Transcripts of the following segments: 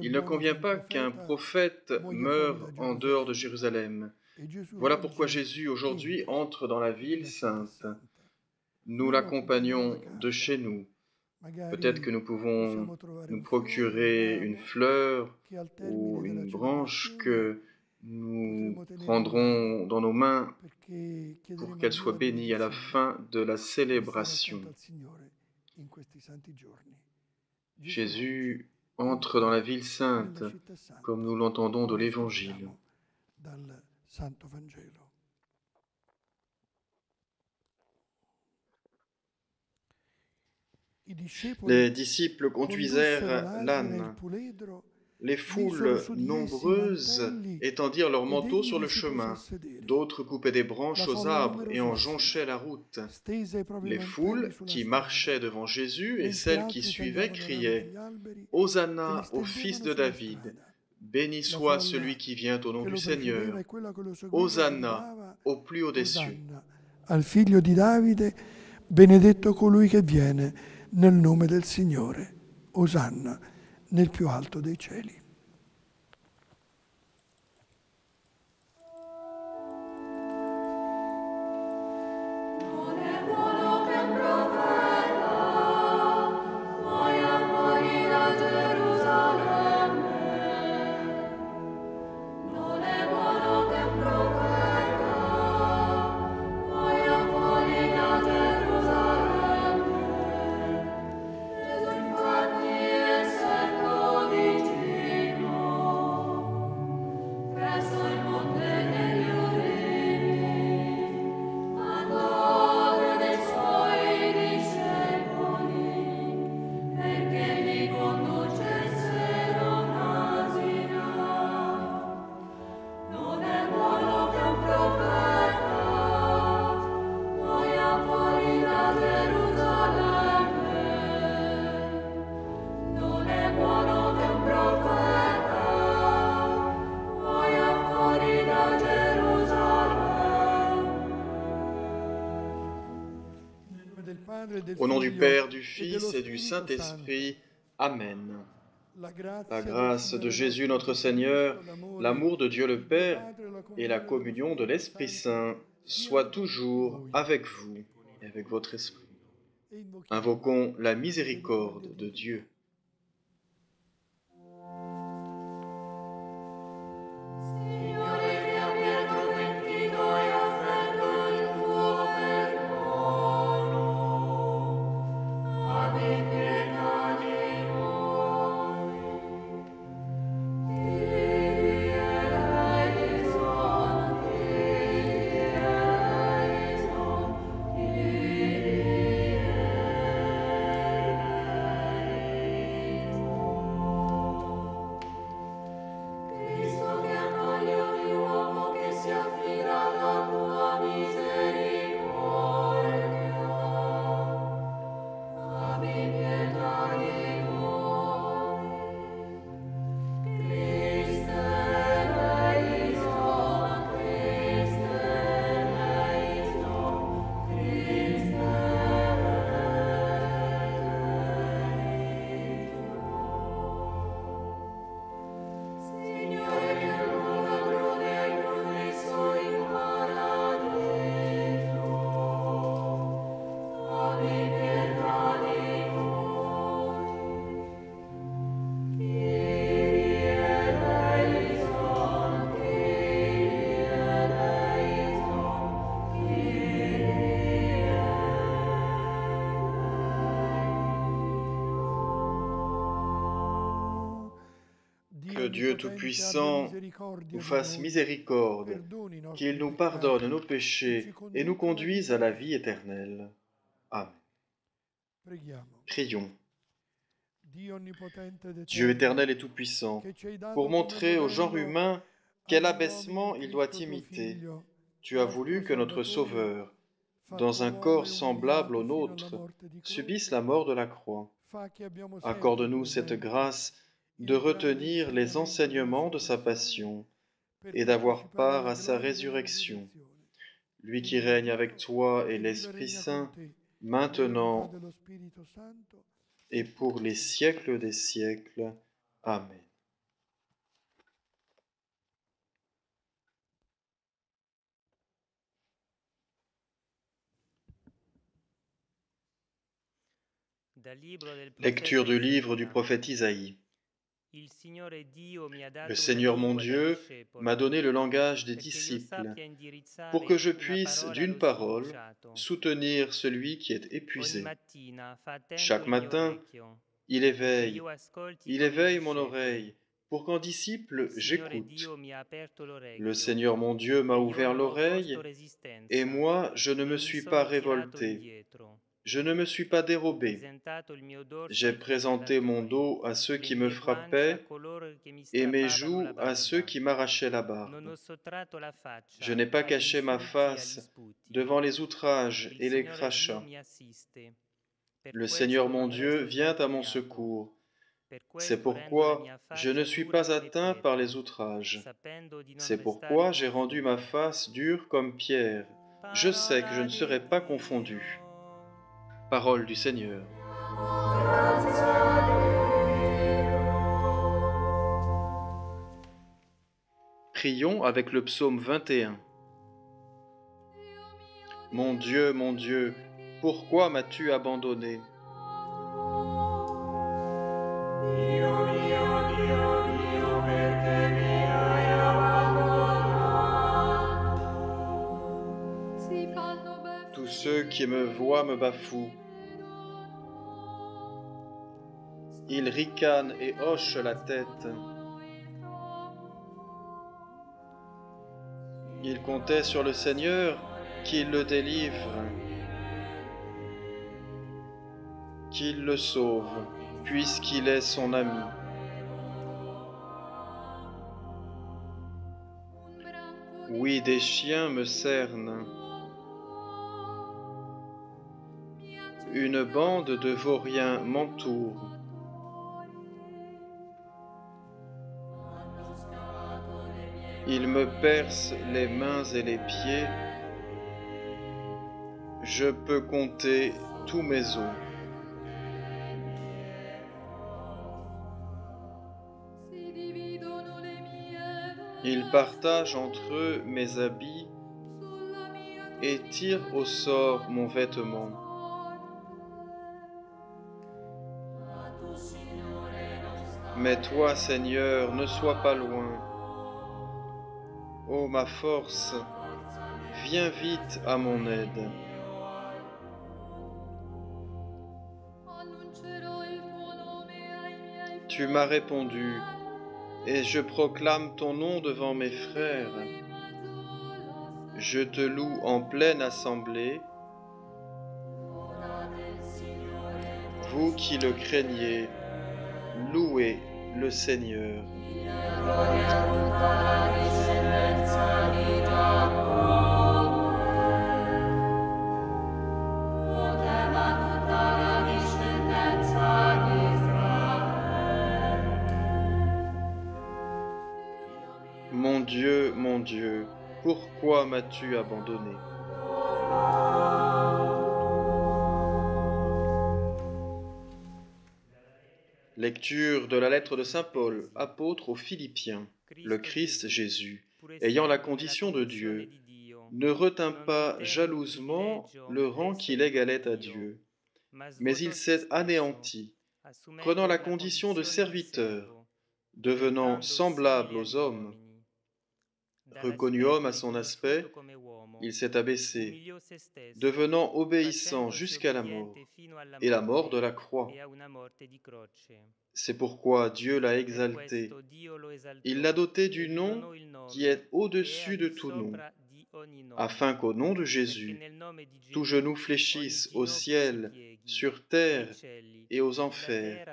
Il ne convient pas qu'un prophète meure en dehors de Jérusalem. Voilà pourquoi Jésus aujourd'hui entre dans la ville sainte. Nous l'accompagnons de chez nous. Peut-être que nous pouvons nous procurer une fleur ou une branche que nous prendrons dans nos mains pour qu'elle soit bénie à la fin de la célébration. Jésus entre dans la ville sainte, comme nous l'entendons de l'Évangile. Les disciples conduisèrent l'âne. Les foules nombreuses étendirent leurs manteaux sur le chemin. D'autres coupaient des branches aux arbres et en jonchaient la route. Les foules qui marchaient devant Jésus et celles qui suivaient criaient « Hosanna au fils de David ! Béni soit celui qui vient au nom du Seigneur ! Hosanna au plus haut des cieux !» Al figlio di Davide, benedetto colui che viene nel nome del Signore. Osanna nel più alto dei cieli. Au nom du Père, du Fils et du Saint-Esprit. Amen. La grâce de Jésus notre Seigneur, l'amour de Dieu le Père et la communion de l'Esprit Saint soient toujours avec vous et avec votre esprit. Invoquons la miséricorde de Dieu. Que Dieu Tout-Puissant nous fasse miséricorde, qu'il nous pardonne nos péchés et nous conduise à la vie éternelle. Amen. Prions. Dieu éternel et tout-puissant, pour montrer au genre humain quel abaissement il doit imiter, tu as voulu que notre Sauveur, dans un corps semblable au nôtre, subisse la mort de la croix. Accorde-nous cette grâce de retenir les enseignements de sa passion et d'avoir part à sa résurrection. Lui qui règne avec toi et l'Esprit Saint, maintenant et pour les siècles des siècles. Amen. Lecture du livre du prophète Isaïe. Le Seigneur mon Dieu m'a donné le langage des disciples pour que je puisse, d'une parole, soutenir celui qui est épuisé. Chaque matin, il éveille mon oreille pour qu'en disciple j'écoute. Le Seigneur mon Dieu m'a ouvert l'oreille et moi je ne me suis pas révolté. Je ne me suis pas dérobé. J'ai présenté mon dos à ceux qui me frappaient et mes joues à ceux qui m'arrachaient la barbe. Je n'ai pas caché ma face devant les outrages et les crachats. Le Seigneur mon Dieu vient à mon secours. C'est pourquoi je ne suis pas atteint par les outrages. C'est pourquoi j'ai rendu ma face dure comme pierre. Je sais que je ne serai pas confondu. Parole du Seigneur. Prions avec le psaume 21. Mon Dieu, pourquoi m'as-tu abandonné? Tous ceux qui me voient me bafouent. Ils ricanent et hochent la tête. Ils comptaient sur le Seigneur qu'il le délivre, qu'il le sauve, puisqu'il est son ami. Oui, des chiens me cernent. Une bande de vauriens m'entoure. Ils me percent les mains et les pieds. Je peux compter tous mes os. Ils partagent entre eux mes habits et tirent au sort mon vêtement. Mais toi, Seigneur, ne sois pas loin. Ô ma force, viens vite à mon aide. Tu m'as répondu, et je proclame ton nom devant mes frères. Je te loue en pleine assemblée. Vous qui le craignez, louez le Seigneur. Mon Dieu, pourquoi m'as-tu abandonné? Lecture de la lettre de saint Paul, apôtre aux Philippiens. Le Christ Jésus, ayant la condition de Dieu, ne retint pas jalousement le rang qu'il égalait à Dieu, mais il s'est anéanti, prenant la condition de serviteur, devenant semblable aux hommes. Reconnu homme à son aspect, il s'est abaissé, devenant obéissant jusqu'à la mort, et la mort de la croix. C'est pourquoi Dieu l'a exalté. Il l'a doté du nom qui est au-dessus de tout nom, afin qu'au nom de Jésus, tout genou fléchisse au ciel, sur terre et aux enfers,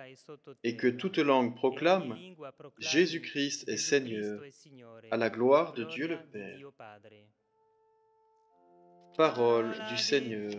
et que toute langue proclame Jésus-Christ est Seigneur, à la gloire de Dieu le Père. Parole du Seigneur.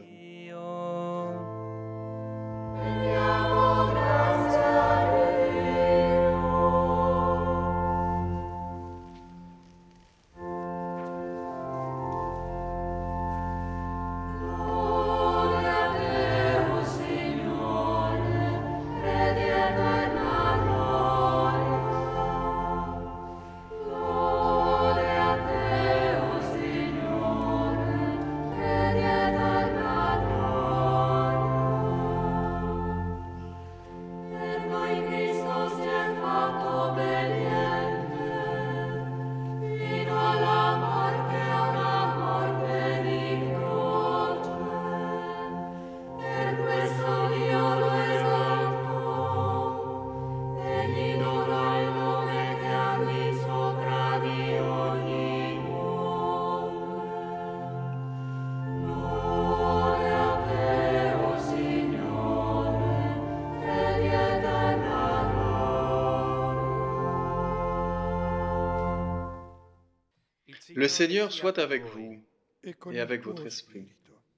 Le Seigneur soit avec vous e con et il avec tuo votre esprit.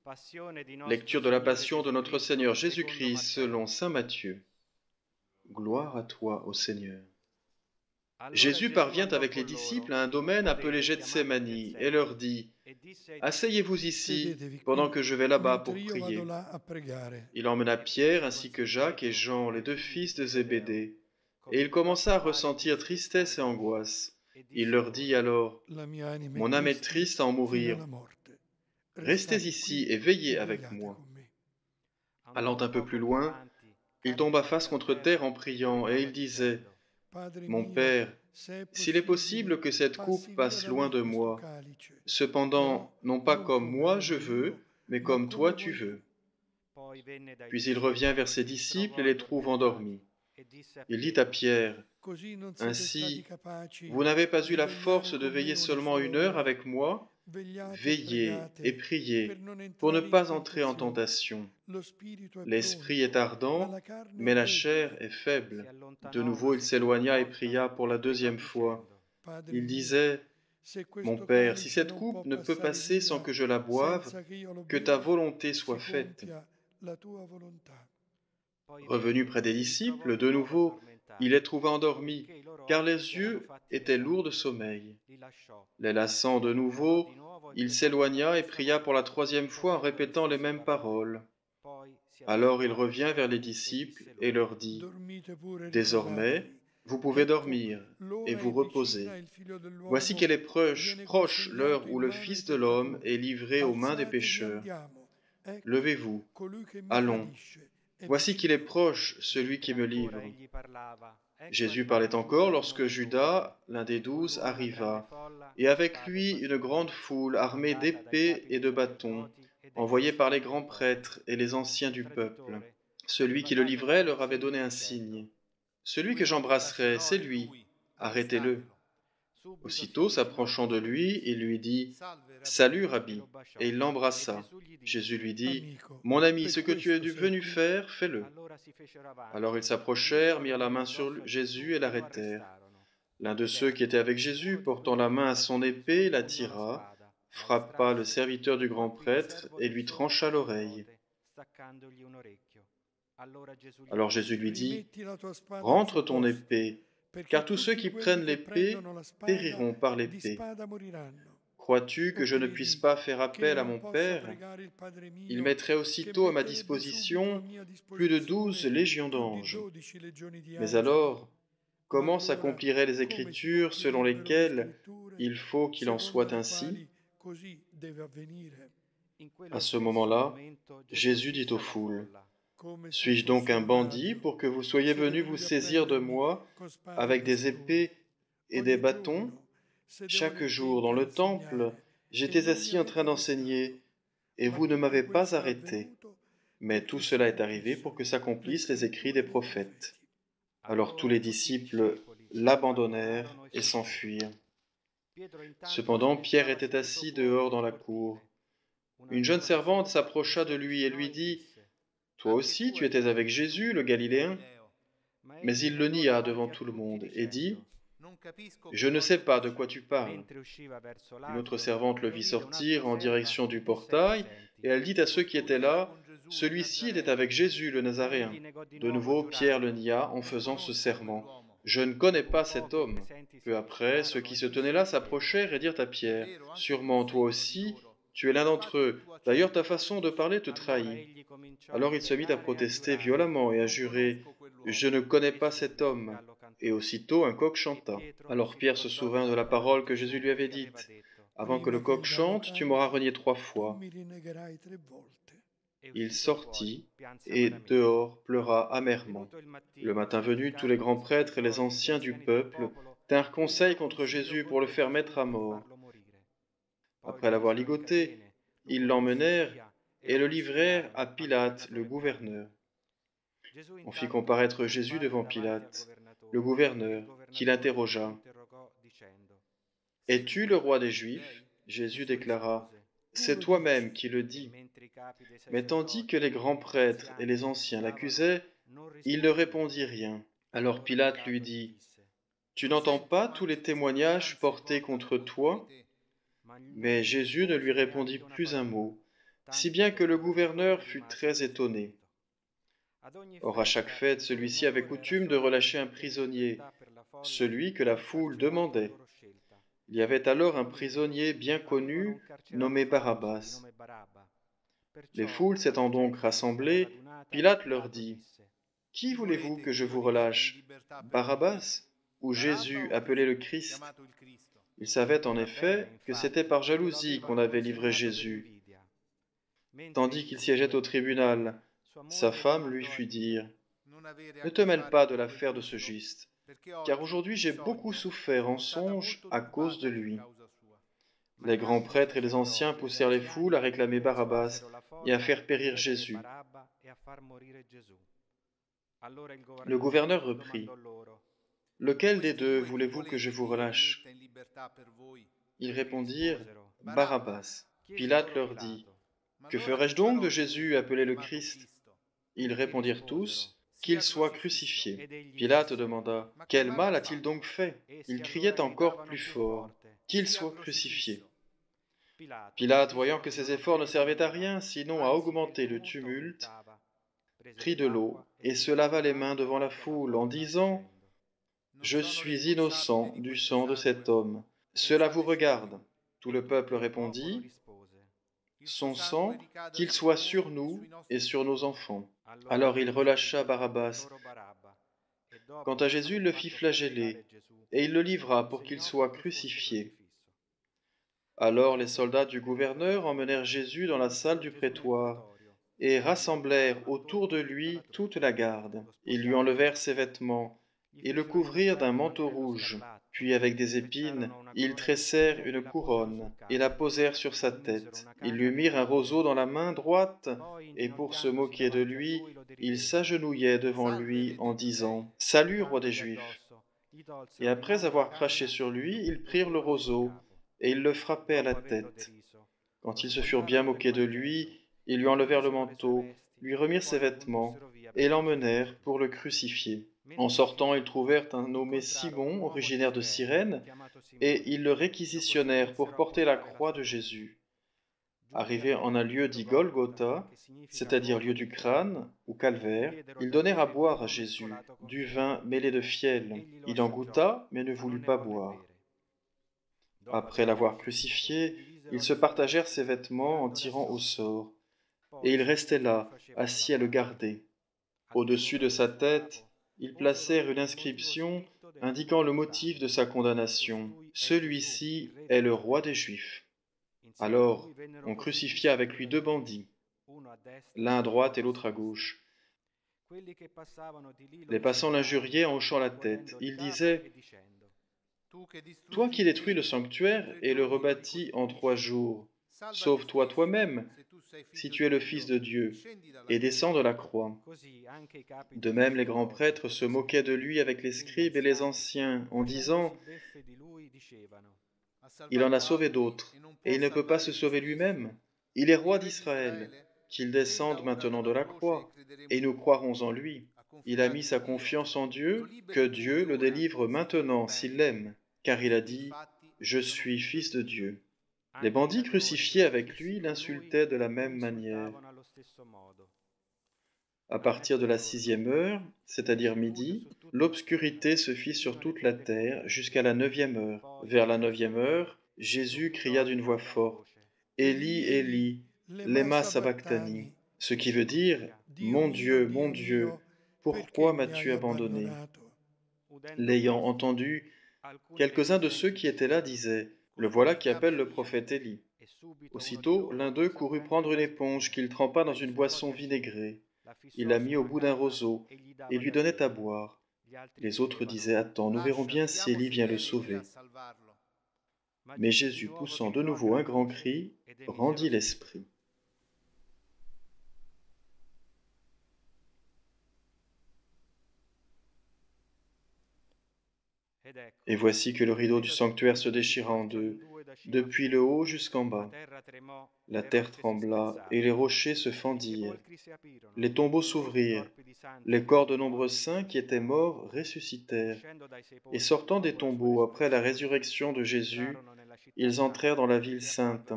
spirito. Lecture de la Passion de notre Seigneur Jésus-Christ selon saint Matthieu. Gloire à toi, ô Seigneur. Jésus parvient avec les disciples à un domaine appelé Gethsémani et leur dit « Asseyez-vous ici Sedetevi pendant qui, que je vais là-bas mentre pour io vado prier. » là a pregare. Il emmena Pierre ainsi que Jacques et Jean, les deux fils de Zébédée, et il commença à ressentir tristesse et angoisse. Il leur dit alors La mia anima « Mon âme est triste à en fino mourir. alla morte. Restez Restate ici qui et veillez e avec vegliate moi. » con me. Allant un peu plus loin, il tomba face contre terre en priant, et il disait Padre « Mon mio, Père, se è s'il est possibile, possible que cette coupe passi via passe da loin me de questo moi, calice. cependant, non pas Non comme come moi je voglio veux, io, mais ma comme toi come tu vuoi tu. veux. » Puis il revient vers ses disciples et les trouve endormis. Il dit à Pierre Così non « siete stati Ainsi, capaci vous n'avez pas eu di la vegliare force de con me veiller una seulement sola 1 heure ora. avec moi? Vegliate e Veillez et pregate priez per non pour ne entrare in pas entrer en tentazione. tentation. Lo spirito è L'esprit est pronto, ma ardent, la carne mais è la debole. chair est faible. » De nouveau, il s'éloigna et pria pour la deuxième fois. Padre Il mio, disait se « Mon questo Père, si calice cette non può coupe ne peut passare passer sans via que je la boive, senza che io lo que ta beva, volonté si soit faite. » compia la tua volontà. Revenu près des disciples, de nouveau, il les trouva endormis, car les yeux étaient lourds de sommeil. Les lassant de nouveau, il s'éloigna et pria pour la troisième fois en répétant les mêmes paroles. Alors il revient vers les disciples et leur dit Dormite pure e « Désormais, riposatevi. vous pouvez Ecco, dormir et l'ora vous è vicina, reposer. il figlio Voici dell'uomo qu'elle est viene proche l'heure consegnato où in le mano ai Fils de l'homme est peccatori. livré aux mains des Alzatevi, pécheurs. andiamo. Ecco, Levez-vous, colui che mi allons. tradisce è Voici qu'il est vicino. proche, celui qui me livre. » Jésus parlait encore lorsque Judas, l'un des 12, arriva, et avec lui une grande foule armée d'épées et de bâtons, envoyée par les grands prêtres et les anciens du peuple. Celui qui le livrait leur avait donné un signe. « Celui que j'embrasserai, c'est lui. Arrêtez-le. » Aussitôt, s'approchant de lui, il lui dit « Salut, Rabbi !» et il l'embrassa. Jésus lui dit Amico, « Mon ami, per ce que tu es questo sei venu qui? faire, fais-le. » Alors ils s'approchèrent, mirent la main sur Jésus et l'arrêtèrent. L'un de ceux qui étaient avec Jésus, portant la main à son épée, la tira, frappa le serviteur du grand prêtre et lui trancha l'oreille. Alors Jésus lui dit Rimetti la tua « spada al Rentre suo ton posto, épée, perché car tous ceux tutti qui quelli prennent che l'épée prendono la spada périront par di l'épée. spada moriranno. Crois-tu que je ne Oppure puisse dici pas faire che io appel à non mon possa Père? pregare il Padre Il mio, mettrait che aussitôt à ma metterebbe subito a disposition mia plus de 12 disposizione légions più di d'anges. 12 legioni di Mais angeli. alors, Ma comment allora, s'accompliraient les come si Écritures selon compirebbero le lesquelles scritture, il faut qu'il en secondo soit le ainsi? quali così deve avvenire? À ce moment-là, Jésus dit aux foules, Come « se Suis-je donc fossi un un bandit ladro, pour que vous soyez siete venus vous venuti a saisir de prendermi moi con spade e avec des bastoni. épées et des Ogni bâtons? giorno sedevo Chaque nel jour, dans tempio a le temple, insegnare, e j'étais non mi assis en train avete arrestato. d'enseigner, et Ma vous ne tutto m'avez pas questo è arrêté. avvenuto Mais perché tout si cela est arrivé pour compissero que le s'accomplissent les écrits scritture des dei prophètes. » profeti. Alors tous les disciples l'abandonnèrent et s'enfuirent. Cependant, Pierre était assis dehors dans la cour. Une jeune servante s'approcha de lui et lui dit « Toi aussi, tu étais avec Jésus, le Galiléen ?» Mais il le nia devant tout le monde et dit « Je ne sais pas de quoi tu parles. » Une autre servante le vit sortir en direction du portail, et elle dit à ceux qui étaient là « Celui-ci était avec Jésus, le Nazaréen. » De nouveau, Pierre le nia en faisant ce serment « Je ne connais pas cet homme. » Peu après, ceux qui se tenaient là s'approchèrent et dirent à Pierre « Sûrement toi aussi, tu es l'un d'entre eux. D'ailleurs, ta façon de parler te trahit. » Alors il se mit à protester violemment et à jurer « Je ne connais pas cet homme. » Et aussitôt un coq chanta. Alors Pierre se souvint de la parole que Jésus lui avait dite « Avant que le coq chante, tu m'auras renié 3 Tu fois. » mi rinnegherai 3 volte. Il sortit et dehors pleura amèrement. Le matin venu, tous les grands prêtres et les anciens du peuple tinrent conseil contre Jésus pour le faire mettre à mort. Après l'avoir ligoté, ils l'emmenèrent et le livrèrent à Pilate, le gouverneur. On fit comparaître Jésus devant Pilate, le gouverneur, qui l'interrogea. « Es-tu le roi des Juifs ?» Jésus déclara, « C'est toi-même qui le dis. » Mais tandis que les grands prêtres et les anciens l'accusaient, il ne répondit rien. Alors Pilate lui dit, « Tu n'entends pas tous les témoignages portés contre toi ? Mais Jésus ne lui répondit plus un mot, si bien que le gouverneur fut très étonné. Or, à chaque fête, celui-ci avait coutume de relâcher un prisonnier, celui que la foule demandait. Il y avait alors un prisonnier bien connu, nommé Barabbas. Les foules s'étant donc rassemblées, Pilate leur dit, « Qui voulez-vous que je vous relâche, Barabbas ou Jésus, appelé le Christ ?» Il savait en effet que c'était par jalousie qu'on avait livré Jésus. Tandis qu'il siégeait au tribunal, sa femme lui fit dire, « Ne te mêle pas de l'affaire de ce juste, car aujourd'hui j'ai beaucoup souffert en songe à cause de lui. » Les grands prêtres et les anciens poussèrent les foules à réclamer Barabbas et à faire périr Jésus. Le gouverneur reprit, « Lequel des deux voulez-vous que je vous relâche ?» Ils répondirent, « Barabbas. » Pilate leur dit, « Que ferai-je donc de Jésus appelé le Christ ?» Ils répondirent tous, « Qu'il soit crucifié. » Pilate demanda, « Quel mal a-t-il donc fait ?» Il criait encore plus fort, « Qu'il soit crucifié. » Pilate, voyant que ses efforts ne servaient à rien, sinon à augmenter le tumulte, prit de l'eau et se lava les mains devant la foule en disant, « Je suis innocent du sang de cet homme. Cela vous regarde. » Tout le peuple répondit, « Son sang, qu'il soit sur nous et sur nos enfants. » Alors il relâcha Barabbas. Quant à Jésus, il le fit flageller, et il le livra pour qu'il soit crucifié. Alors les soldats du gouverneur emmenèrent Jésus dans la salle du prétoire, et rassemblèrent autour de lui toute la garde. Ils lui enlevèrent ses vêtements, et le couvrirent d'un manteau rouge. Puis avec des épines, ils tressèrent une couronne, et la posèrent sur sa tête. Ils lui mirent un roseau dans la main droite, et pour se moquer de lui, ils s'agenouillaient devant lui en disant « Salut, roi des Juifs !» Et après avoir craché sur lui, ils prirent le roseau, et ils le frappaient à la tête. Quand ils se furent bien moqués de lui, ils lui enlevèrent le manteau, lui remirent ses vêtements, et l'emmenèrent pour le crucifier. En sortant, ils trouvèrent un nommé Simon, originaire de Cyrène, et ils le réquisitionnèrent pour porter la croix de Jésus. Arrivés en un lieu dit Golgotha, c'est-à-dire lieu du crâne, ou calvaire, ils donnèrent à boire à Jésus du vin mêlé de fiel. Il en goûta, mais ne voulut pas boire. Après l'avoir crucifié, ils se partagèrent ses vêtements en tirant au sort, et il restait là, assis à le garder. Au-dessus de sa tête, ils placèrent une inscription indiquant le motif de sa condamnation. Celui-ci est le roi des Juifs. Alors, on crucifia avec lui deux bandits, l'un à droite et l'autre à gauche. Les passants l'injuriaient en hochant la tête. Ils disaient, « Toi qui détruis le sanctuaire et le rebâtis en 3 jours, sauve-toi toi-même, si tu es le Fils de Dieu, et descends de la croix. » De même, les grands prêtres se moquaient de lui avec les scribes et les anciens, en disant, « Il en a sauvé d'autres, et il ne peut pas se sauver lui-même. Il est roi d'Israël, qu'il descende maintenant de la croix, et nous croirons en lui. Il a mis sa confiance en Dieu, que Dieu le délivre maintenant s'il l'aime, car il a dit, « Je suis Fils de Dieu. » Les bandits crucifiés avec lui l'insultaient de la même manière. À partir de la 6e heure, c'est-à-dire midi, l'obscurité se fit sur toute la terre jusqu'à la 9e heure. Vers la 9e heure, Jésus cria d'une voix forte, « Élie, Élie, lema sabachthani », ce qui veut dire « Mon Dieu, pourquoi m'as-tu abandonné ?» L'ayant entendu, quelques-uns de ceux qui étaient là disaient, « Le voilà qui appelle le prophète Élie. » Aussitôt, l'un d'eux courut prendre une éponge qu'il trempa dans une boisson vinaigrée. Il la mit au bout d'un roseau et lui donnait à boire. Les autres disaient, « Attends, nous verrons bien si Élie vient le sauver. » Mais Jésus, poussant de nouveau un grand cri, rendit l'esprit. Et voici que le rideau du sanctuaire se déchira en deux, depuis le haut jusqu'en bas. La terre trembla et les rochers se fendirent. Les tombeaux s'ouvrirent. Les corps de nombreux saints qui étaient morts ressuscitèrent. Et sortant des tombeaux après la résurrection de Jésus, ils entrèrent dans la ville sainte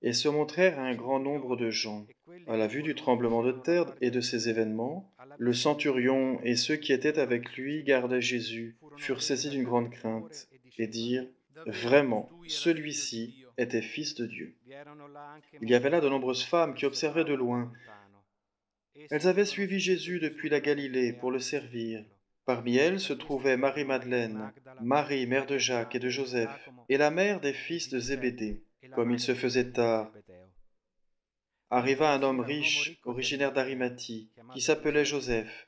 et se montrèrent à un grand nombre de gens. À la vue du tremblement de terre et de ces événements, le centurion et ceux qui étaient avec lui gardaient Jésus furent saisis d'une grande crainte et dirent « Vraiment, celui-ci était fils de Dieu ». Il y avait là de nombreuses femmes qui observaient de loin. Elles avaient suivi Jésus depuis la Galilée pour le servir. Parmi elles se trouvaient Marie-Madeleine, Marie, mère de Jacques et de Joseph, et la mère des fils de Zébédée. Comme il se faisait tard, arriva un homme riche, originaire d'Arimathie, qui s'appelait Joseph,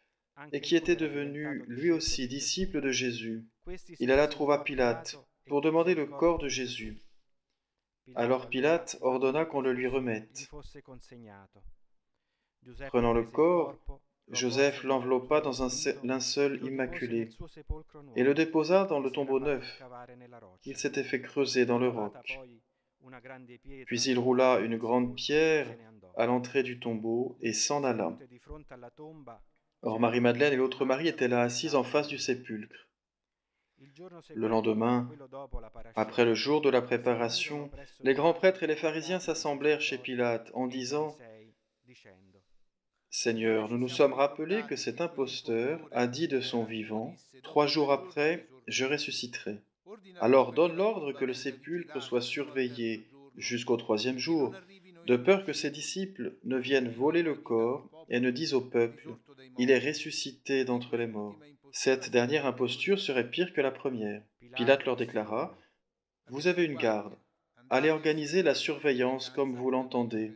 et qui était devenu lui aussi disciple de Jésus. Il alla trouva Pilate pour demander le corps de Jésus. Alors Pilate ordonna qu'on le lui remette. Prenant le corps, Joseph l'enveloppa dans un linceul immaculé et le déposa dans le tombeau neuf qu'il s'était fait creuser dans le roc. Puis il roula une grande pierre à l'entrée du tombeau et s'en alla. Or Marie-Madeleine et l'autre Marie étaient là assises en face du sépulcre. Le lendemain, après le jour de la préparation, les grands prêtres et les pharisiens s'assemblèrent chez Pilate en disant « Seigneur, nous nous sommes rappelés que cet imposteur a dit de son vivant, 3 jours après, je ressusciterai. Alors donne l'ordre que le sépulcre soit surveillé jusqu'au 3e jour, de peur que ses disciples ne viennent voler le corps et ne disent au peuple, il est ressuscité d'entre les morts. Cette dernière imposture serait pire que la première. Pilate leur déclara, vous avez une garde, allez organiser la surveillance comme vous l'entendez.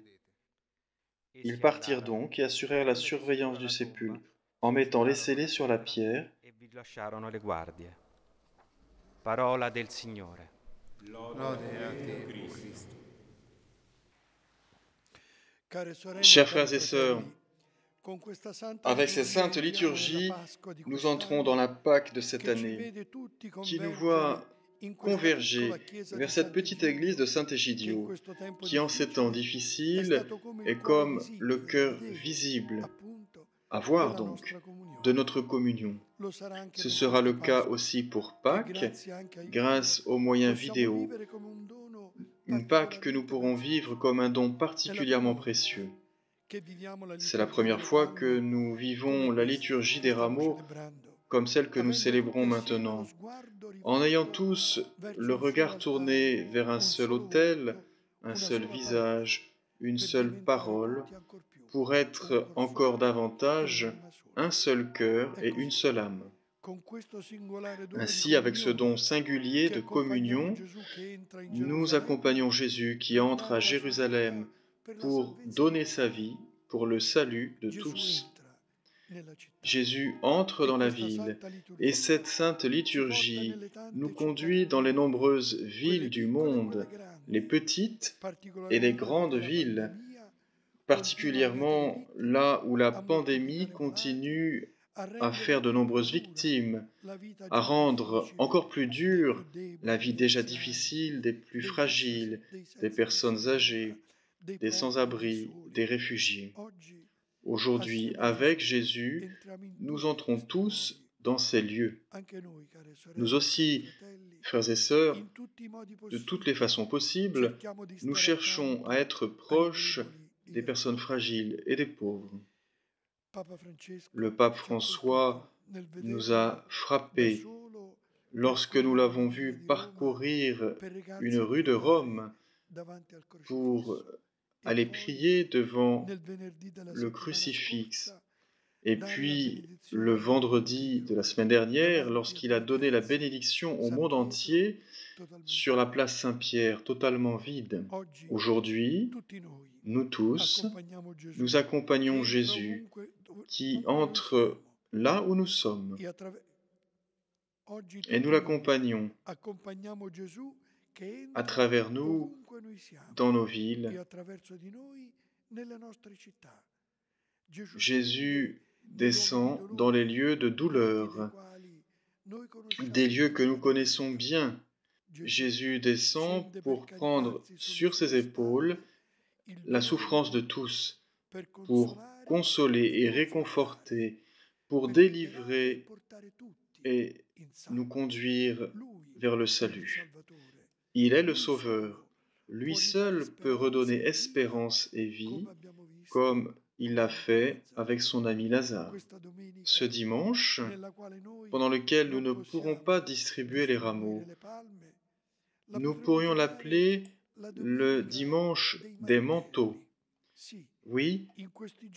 Ils partirent donc et assurèrent la surveillance du sépulcre, en mettant les scellés sur la pierre. Parola del Signore. Chers frères et sœurs, avec ces saintes liturgies, nous entrons dans la Pâque de cette année, qui nous voit converger vers cette petite église de Saint-Égidio, qui en ces temps difficiles est comme le cœur visible, à voir donc, de notre communion. Ce sera le cas aussi pour Pâques, grâce aux moyens vidéo, une Pâques que nous pourrons vivre comme un don particulièrement précieux. C'est la première fois que nous vivons la liturgie des rameaux comme celle que nous célébrons maintenant, en ayant tous le regard tourné vers un seul autel, un seul visage, une seule parole, pour être encore davantage un seul cœur et une seule âme. Ainsi, avec ce don singulier de communion, nous accompagnons Jésus qui entre à Jérusalem pour donner sa vie pour le salut de tous. Jésus entre dans la ville et cette sainte liturgie nous conduit dans les nombreuses villes du monde, les petites et les grandes villes, particulièrement là où la pandémie continue à faire de nombreuses victimes, à rendre encore plus dure la vie déjà difficile des plus fragiles, des personnes âgées, des sans-abri, des réfugiés. Aujourd'hui, avec Jésus, nous entrons tous dans ces lieux. Nous aussi, frères et sœurs, de toutes les façons possibles, nous cherchons à être proches des personnes fragiles et des pauvres. Le pape François nous a frappés lorsque nous l'avons vu parcourir une rue de Rome pour aller prier devant le crucifix. Et puis, le vendredi de la semaine dernière, lorsqu'il a donné la bénédiction au monde entier sur la place Saint-Pierre, totalement vide. Aujourd'hui, nous tous, nous accompagnons Jésus qui entre là où nous sommes. Et nous l'accompagnons à travers nous, dans nos villes. Jésus descend dans les lieux de douleur, des lieux que nous connaissons bien, Jésus descend pour prendre sur ses épaules la souffrance de tous, pour consoler et réconforter, pour délivrer et nous conduire vers le salut. Il est le Sauveur. Lui seul peut redonner espérance et vie, comme il l'a fait avec son ami Lazare. Ce dimanche, pendant lequel nous ne pourrons pas distribuer les rameaux, nous pourrions l'appeler le dimanche des manteaux. Oui,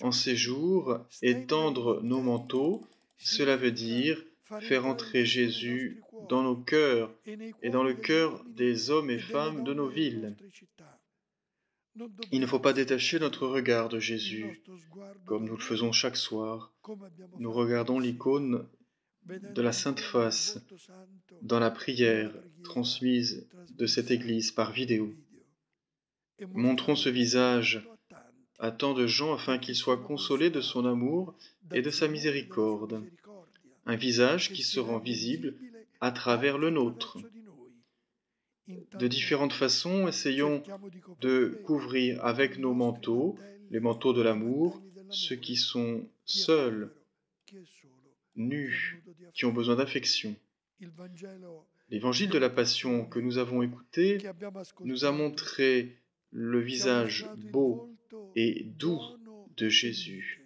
en ces jours, étendre nos manteaux, cela veut dire faire entrer Jésus dans nos cœurs et dans le cœur des hommes et femmes de nos villes. Il ne faut pas détacher notre regard de Jésus, comme nous le faisons chaque soir. Nous regardons l'icône de la Sainte Face dans la prière transmise de cette Église par vidéo. Montrons ce visage à tant de gens afin qu'ils soient consolés de son amour et de sa miséricorde. Un visage qui se rend visible à travers le nôtre. De différentes façons, essayons de couvrir avec nos manteaux, les manteaux de l'amour, ceux qui sont seuls, nus, qui ont besoin d'affection. L'évangile de la Passion que nous avons écouté nous a montré le visage beau et doux de Jésus.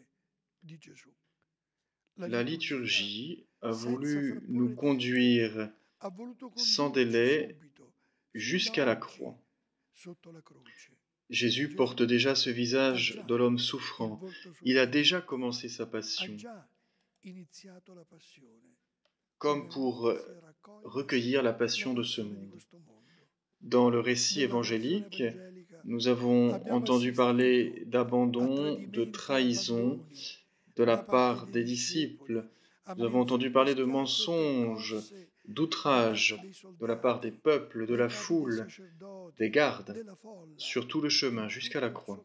La liturgie a voulu nous conduire sans délai jusqu'à la croix. Jésus porte déjà ce visage de l'homme souffrant. Il a déjà commencé sa passion, comme pour recueillir la passion de ce monde. Dans le récit évangélique, nous avons entendu parler d'abandon, de trahison de la part des disciples. Nous avons entendu parler de mensonges, d'outrages de la part des peuples, de la foule, des gardes, sur tout le chemin jusqu'à la croix.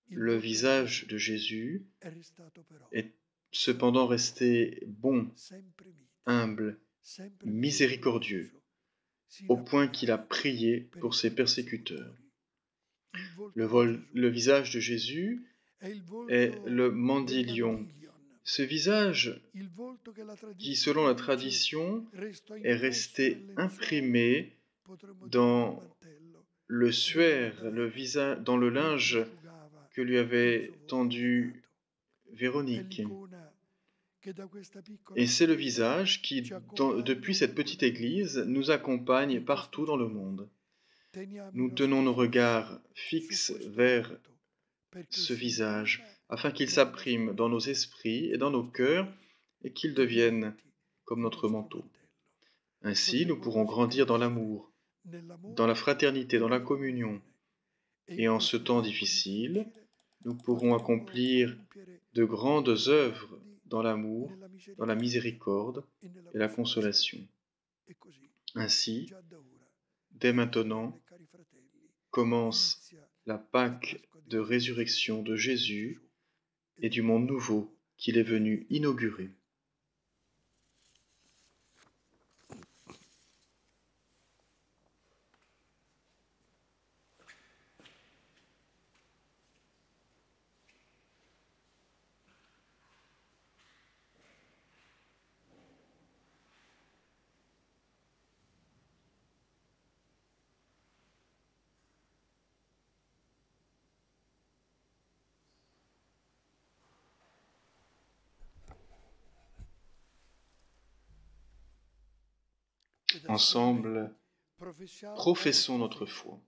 Le visage de Jésus est cependant resté bon, humble, miséricordieux, au point qu'il a prié pour ses persécuteurs. Le visage de Jésus est le mandilion. Ce visage qui, selon la tradition, est resté imprimé dans le suaire, dans le linge que lui avait tendu Véronique. Et c'est le visage qui, depuis cette petite église, nous accompagne partout dans le monde. Nous tenons nos regards fixes vers ce visage, afin qu'il s'imprime dans nos esprits et dans nos cœurs, et qu'il devienne comme notre manteau. Ainsi, nous pourrons grandir dans l'amour, dans la fraternité, dans la communion. Et en ce temps difficile, nous pourrons accomplir de grandes œuvres dans l'amour, dans la miséricorde et la consolation. Ainsi, dès maintenant, commence la Pâque de résurrection de Jésus et du monde nouveau qu'il est venu inaugurer. Ensemble, professons notre foi.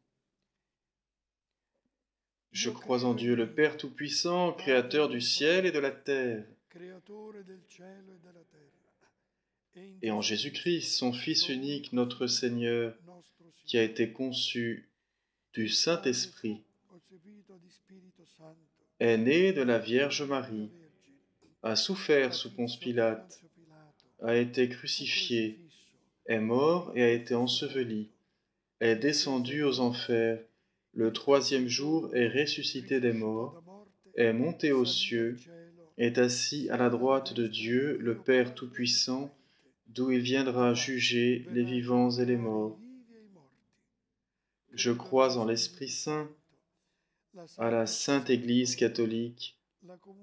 Je crois en Dieu, le Père Tout-Puissant, Créateur du ciel et de la terre, et en Jésus-Christ, son Fils unique, notre Seigneur, qui a été conçu du Saint-Esprit, est né de la Vierge Marie, a souffert sous Ponce Pilate, a été crucifié, est mort et a été enseveli, est descendu aux enfers, le troisième jour est ressuscité des morts, est monté aux cieux, est assis à la droite de Dieu, le Père Tout-Puissant, d'où il viendra juger les vivants et les morts. Je crois en l'Esprit Saint, à la Sainte Église catholique,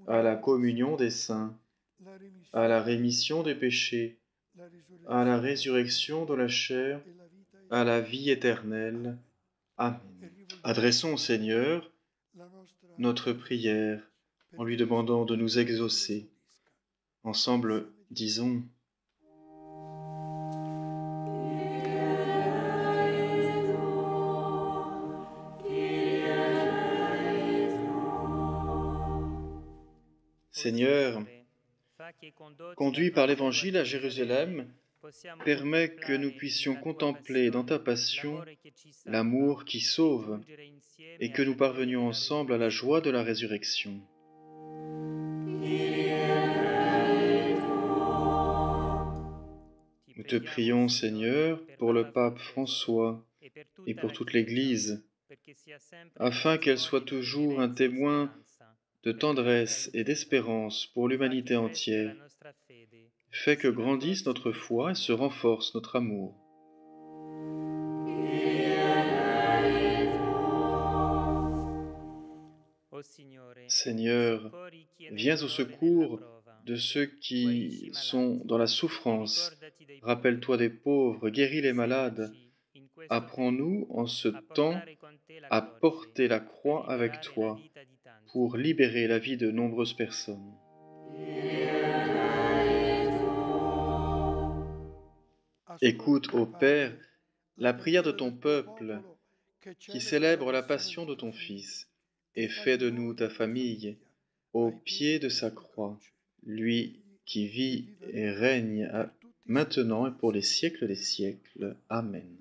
à la communion des saints, à la rémission des péchés, à la résurrection de la chair, à la vie éternelle. Amen. Adressons au Seigneur notre prière en lui demandant de nous exaucer. Ensemble, disons: Seigneur, conduit par l'Évangile à Jérusalem, permets que nous puissions contempler dans ta passion l'amour qui sauve et que nous parvenions ensemble à la joie de la résurrection. Nous te prions, Seigneur, pour le pape François et pour toute l'Église, afin qu'elle soit toujours un témoin de tendresse et d'espérance pour l'humanité entière. Fais que grandisse notre foi et se renforce notre amour. Seigneur, viens au secours de ceux qui sont dans la souffrance. Rappelle-toi des pauvres, guéris les malades. Apprends-nous en ce temps à porter la croix avec toi pour libérer la vie de nombreuses personnes. Écoute, ô Père, la prière de ton peuple qui célèbre la passion de ton Fils, et fais de nous ta famille au pied de sa croix, lui qui vit et règne maintenant et pour les siècles des siècles. Amen.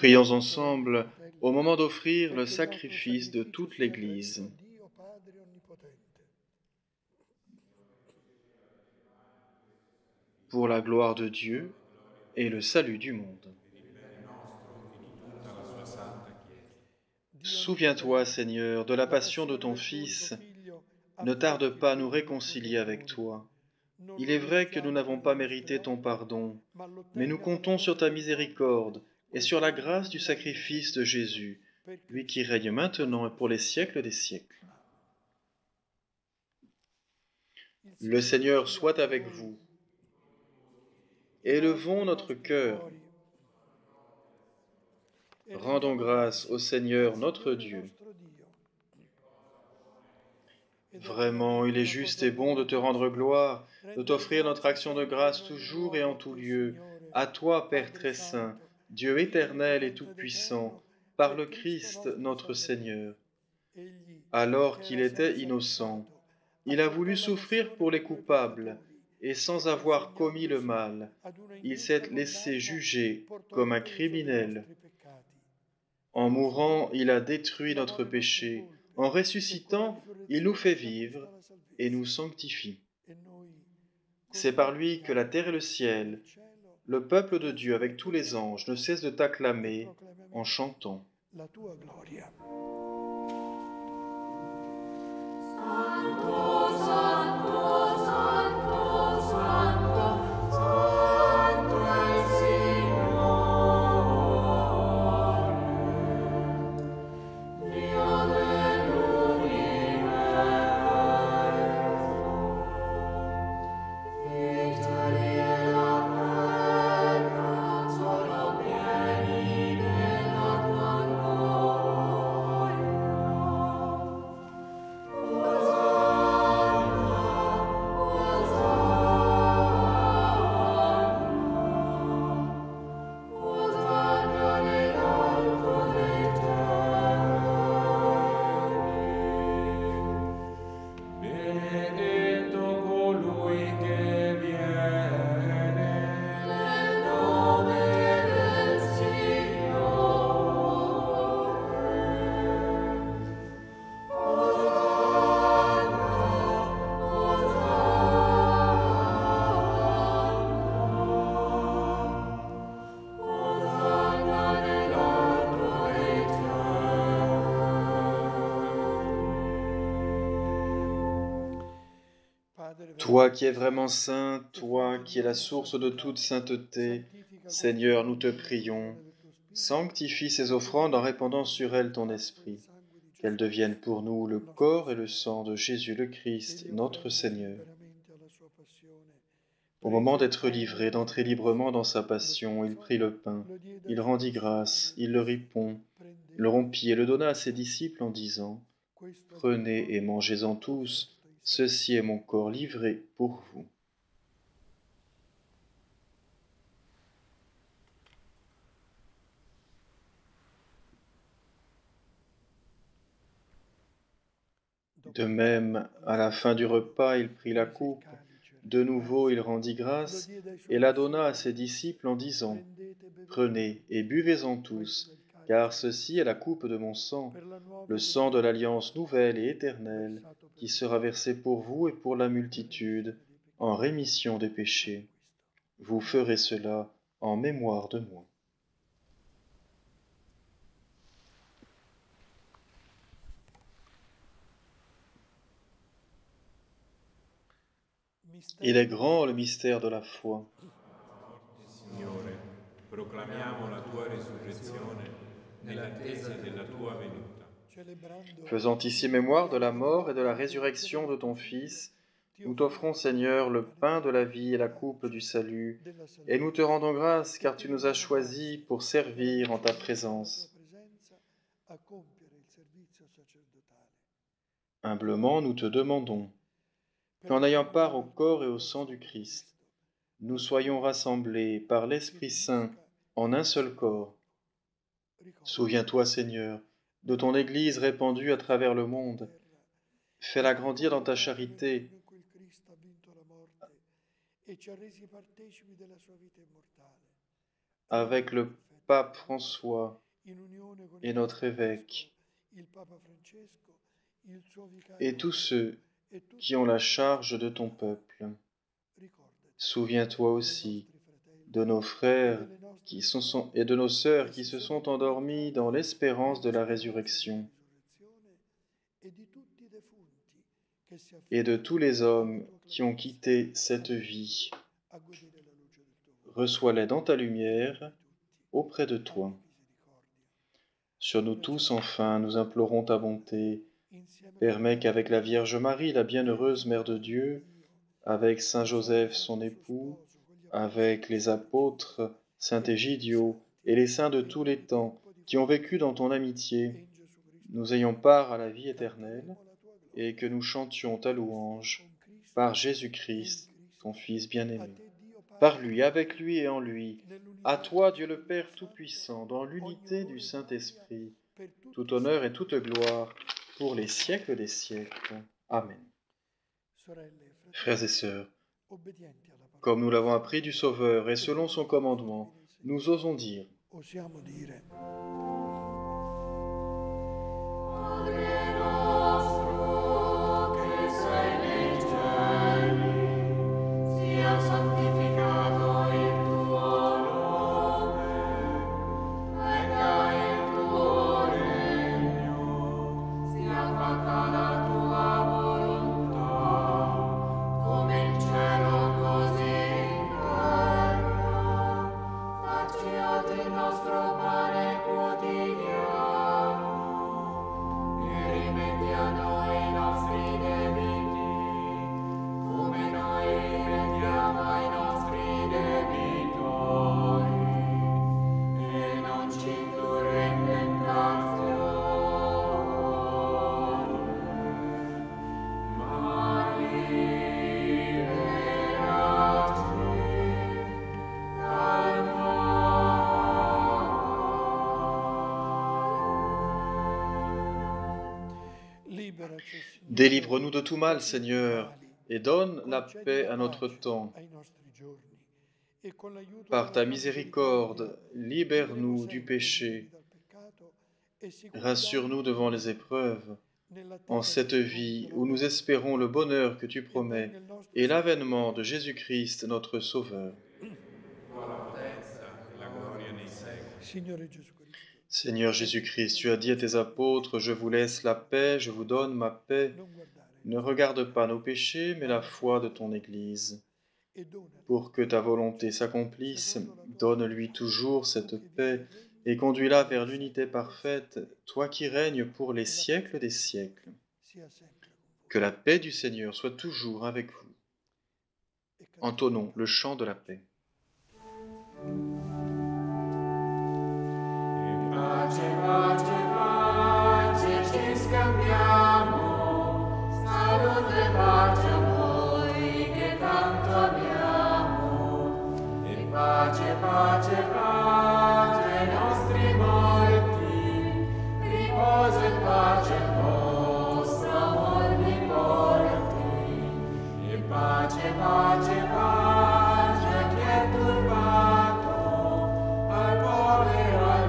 Prions ensemble au moment d'offrir le sacrifice de toute l'Église. Pour la gloire de Dieu et le salut du monde. Souviens-toi, Seigneur, de la passion de ton Fils. Ne tarde pas à nous réconcilier avec toi. Il est vrai que nous n'avons pas mérité ton pardon, mais nous comptons sur ta miséricorde et sur la grâce du sacrifice de Jésus, lui qui règne maintenant et pour les siècles des siècles. Le Seigneur soit avec vous. Élevons notre cœur. Rendons grâce au Seigneur notre Dieu. Vraiment, il est juste et bon de te rendre gloire, de t'offrir notre action de grâce toujours et en tout lieu. À toi, Père très saint, Dieu éternel et tout-puissant, par le Christ notre Seigneur. Alors qu'il était innocent, il a voulu souffrir pour les coupables, et sans avoir commis le mal, il s'est laissé juger comme un criminel. En mourant, il a détruit notre péché. En ressuscitant, il nous fait vivre et nous sanctifie. C'est par lui que la terre et le ciel, le peuple de Dieu avec tous les anges, ne cessent de t'acclamer en chantant. Toi qui es vraiment saint, toi qui es la source de toute sainteté, Seigneur, nous te prions, sanctifie ces offrandes en répandant sur elles ton esprit, qu'elles deviennent pour nous le corps et le sang de Jésus le Christ, notre Seigneur. Au moment d'être livré, d'entrer librement dans sa passion, il prit le pain, il rendit grâce, il le ripon, le rompit et le donna à ses disciples en disant : « Prenez et mangez-en tous, ceci est mon corps livré pour vous. » De même, à la fin du repas, il prit la coupe. De nouveau, il rendit grâce et la donna à ses disciples en disant : « Prenez et buvez-en tous, car ceci est la coupe de mon sang, le sang de l'alliance nouvelle et éternelle, qui sera versé pour vous et pour la multitude, en rémission des péchés. Vous ferez cela en mémoire de moi. » Il est grand le mystère de la foi. Signore, proclamiamo la tua risurrezione nell'attesa della tua venuta. Faisant ici mémoire de la mort et de la résurrection de ton Fils, nous t'offrons, Seigneur, le pain de la vie et la coupe du salut, et nous te rendons grâce car tu nous as choisis pour servir en ta présence. Humblement, nous te demandons qu'en ayant part au corps et au sang du Christ, nous soyons rassemblés par l'Esprit Saint en un seul corps. Souviens-toi, Seigneur, de ton Église répandue à travers le monde. Fais-la grandir dans ta charité, avec le pape François et notre évêque, et tous ceux qui ont la charge de ton peuple. Souviens-toi aussi de nos frères et de nos sœurs qui se sont endormis dans l'espérance de la résurrection, et de tous les hommes qui ont quitté cette vie. Reçois-les dans ta lumière, auprès de toi. Sur nous tous, enfin, nous implorons ta bonté. Permets qu'avec la Vierge Marie, la bienheureuse Mère de Dieu, avec Saint Joseph, son époux, avec les apôtres, Saint Égidio et les saints de tous les temps qui ont vécu dans ton amitié, nous ayons part à la vie éternelle et que nous chantions ta louange par Jésus-Christ, ton Fils bien-aimé. Par lui, avec lui et en lui, à toi, Dieu le Père Tout-Puissant, dans l'unité du Saint-Esprit, tout honneur et toute gloire pour les siècles des siècles. Amen. Frères et sœurs, comme nous l'avons appris du Sauveur et selon son commandement, nous osons dire : Délivre-nous de tout mal, Seigneur, et donne la paix à notre temps. Par ta miséricorde, libère-nous du péché. Rassure-nous devant les épreuves, en cette vie où nous espérons le bonheur que tu promets et l'avènement de Jésus-Christ, notre Sauveur. Seigneur Jésus-Christ, tu as dit à tes apôtres : « Je vous laisse la paix, je vous donne ma paix. Ne regarde pas nos péchés, mais la foi de ton Église. Pour que ta volonté s'accomplisse, donne-lui toujours cette paix et conduis-la vers l'unité parfaite, toi qui règnes pour les siècles des siècles. Que la paix du Seigneur soit toujours avec vous. Entonnons le chant de la paix. Pace, pace, pace, ci scambiamo, salute e pace a voi che tanto amiamo. E pace, pace, pace ai nostri morti, riposo e pace il vostro amor mi porti. E pace, pace, pace a chi è turbato, al povero, al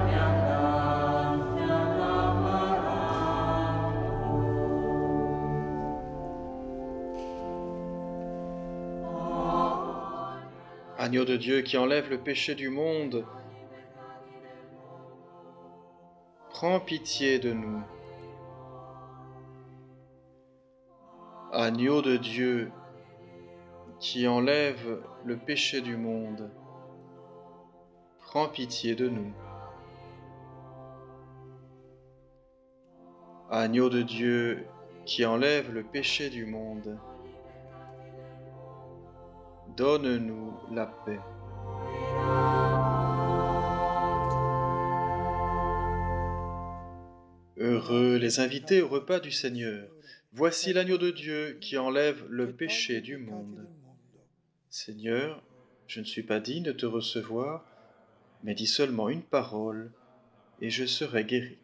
Agneau de Dieu qui enlève le péché du monde, prends pitié de nous. Agneau de Dieu qui enlève le péché du monde, prends pitié de nous. Agneau de Dieu qui enlève le péché du monde, donne-nous la paix. Heureux les invités au repas du Seigneur. Voici l'agneau de Dieu qui enlève le péché du monde. Seigneur, je ne suis pas digne de te recevoir, mais dis seulement une parole, et je serai guéri.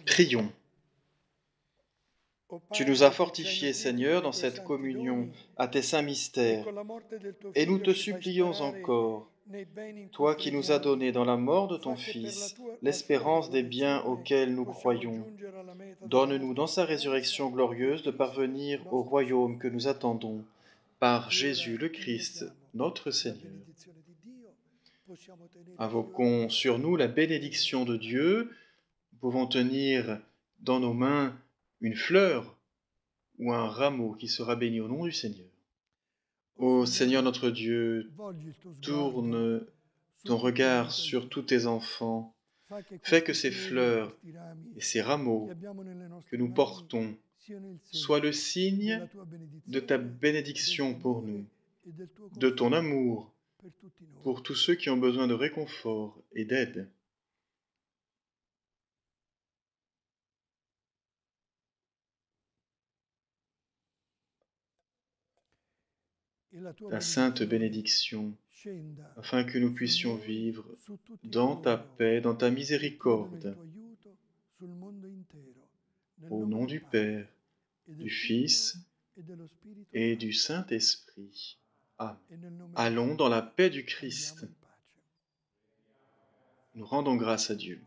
Prions. Tu nous as fortifiés, Seigneur, dans cette communion à tes saints mystères, et nous te supplions encore, toi qui nous as donné dans la mort de ton Fils l'espérance des biens auxquels nous croyons, donne-nous dans sa résurrection glorieuse de parvenir au royaume que nous attendons, par Jésus le Christ, notre Seigneur. Invoquons sur nous la bénédiction de Dieu. Nous pouvons tenir dans nos mains une fleur ou un rameau qui sera béni au nom du Seigneur. Ô Seigneur notre Dieu, tourne ton regard sur tous tes enfants. Fais que ces fleurs et ces rameaux que nous portons soient le signe de ta bénédiction pour nous, de ton amour pour tous ceux qui ont besoin de réconfort et d'aide. Ta sainte bénédiction, afin que nous puissions vivre dans ta paix, dans ta miséricorde, au nom du Père, du Fils et du Saint-Esprit. Amen. Allons dans la paix du Christ. Nous rendons grâce à Dieu.